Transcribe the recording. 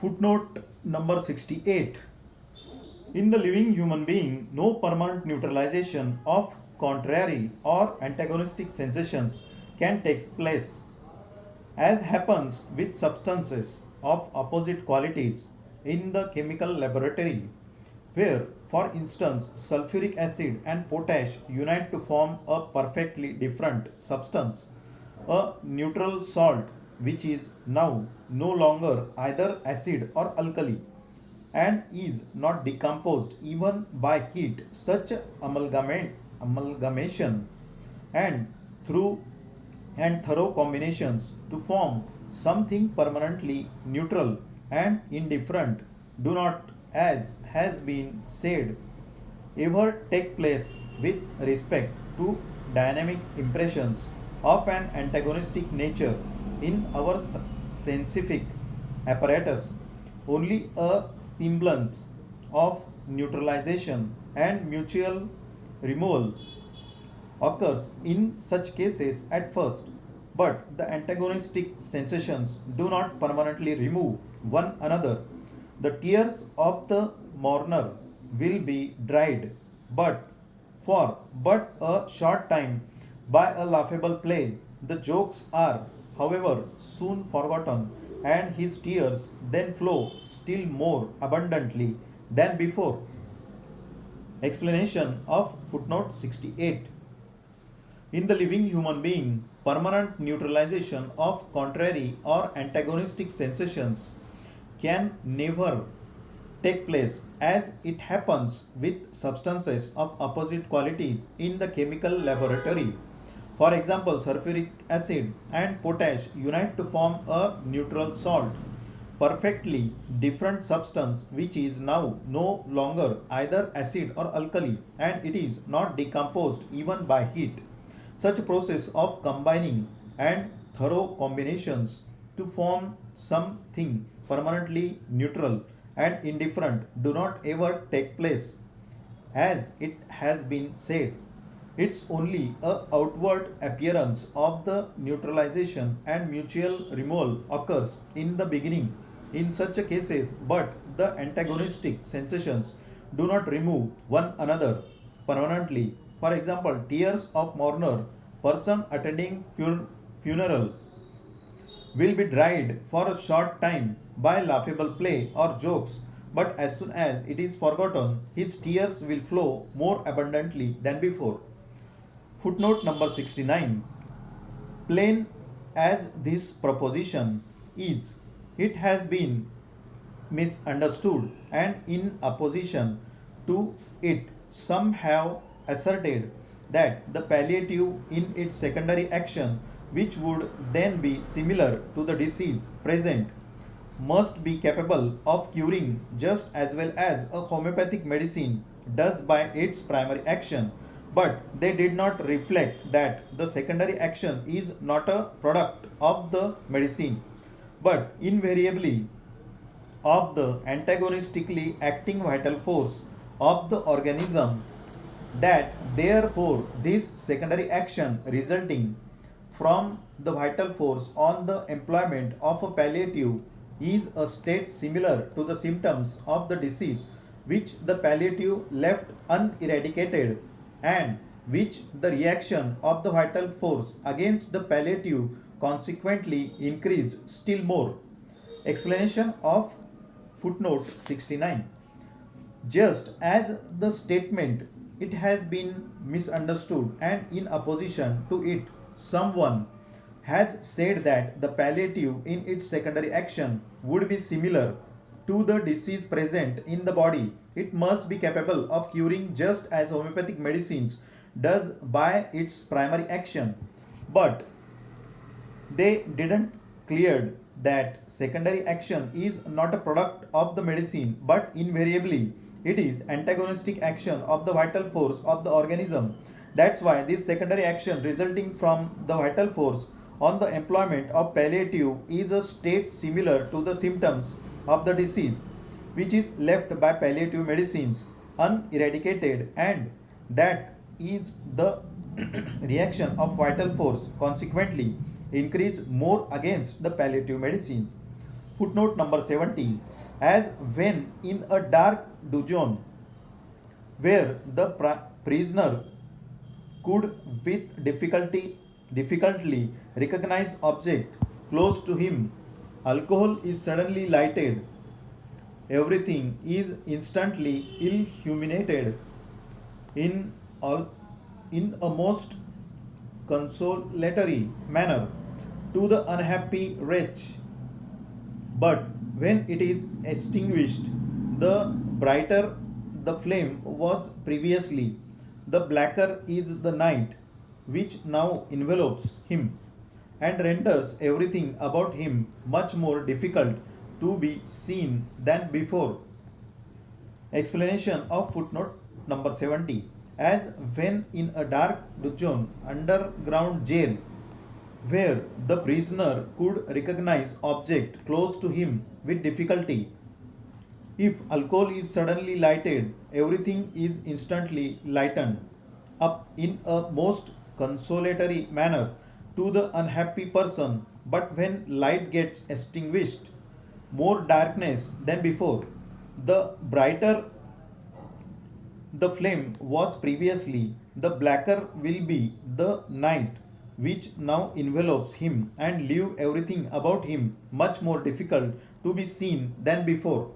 Footnote number 68. In the living human being, no permanent neutralization of contrary or antagonistic sensations can take place, as happens with substances of opposite qualities in the chemical laboratory, where, for instance, sulfuric acid and potash unite to form a perfectly different substance, a neutral salt, which is now no longer either acid or alkali and is not decomposed even by heat. Such amalgamation and through and thorough combinations to form something permanently neutral and indifferent do not, as has been said, ever take place with respect to dynamic impressions of an antagonistic nature in our scientific apparatus. Only a semblance of neutralization and mutual removal occurs in such cases at first, but the antagonistic sensations do not permanently remove one another. The tears of the mourner will be dried, but a short time by a laughable play. The jokes are, however, soon forgotten, and his tears then flow still more abundantly than before. Explanation of footnote 68. In the living human being, permanent neutralization of contrary or antagonistic sensations can never take place, as it happens with substances of opposite qualities in the chemical laboratory. For example, sulfuric acid and potash unite to form a neutral salt, perfectly different substance which is now no longer either acid or alkali, and it is not decomposed even by heat. Such process of combining and thorough combinations to form something permanently neutral and indifferent do not ever take place, as it has been said. It's only a outward appearance of the neutralization and mutual removal occurs in the beginning in such cases, but the antagonistic sensations do not remove one another permanently. For example, tears of mourner, person attending funeral, will be dried for a short time by laughable play or jokes, but as soon as it is forgotten, his tears will flow more abundantly than before. Footnote number 69. Plain as this proposition is, it has been misunderstood, and in opposition to it, some have asserted that the palliative in its secondary action, which would then be similar to the disease present, must be capable of curing just as well as a homeopathic medicine does by its primary action. But they did not reflect that the secondary action is not a product of the medicine, but invariably of the antagonistically acting vital force of the organism, that therefore this secondary action resulting from the vital force on the employment of a palliative is a state similar to the symptoms of the disease which the palliative left uneradicated, and which the reaction of the vital force against the palliative consequently increased still more. Explanation of footnote 69. Just as the statement it has been misunderstood, and in opposition to it someone has said that the palliative in its secondary action would be similar to the disease present in the body, it must be capable of curing just as homeopathic medicines does by its primary action. But they didn't cleared that secondary action is not a product of the medicine, but invariably it is antagonistic action of the vital force of the organism. That's why this secondary action resulting from the vital force on the employment of palliative is a state similar to the symptoms of the disease which is left by palliative medicines uneradicated, and that is the reaction of vital force consequently increase more against the palliative medicines. Footnote number 70. as when in a dark dungeon where the prisoner could with difficultly recognize object close to him, alcohol is suddenly lighted. Everything is instantly illuminated in all in a most consolatory manner to the unhappy wretch. But when it is extinguished, the brighter the flame was previously, the blacker is the night which now envelopes him and renders everything about him much more difficult to be seen than before. Explanation of footnote number 70. As when in a dark dungeon, underground jail, where the prisoner could recognize object close to him with difficulty, if alcohol is suddenly lighted, everything is instantly lightened up in a most consolatory manner to the unhappy person. But when light gets extinguished, more darkness than before, the brighter the flame was previously, the blacker will be the night which now envelopes him and leave everything about him much more difficult to be seen than before.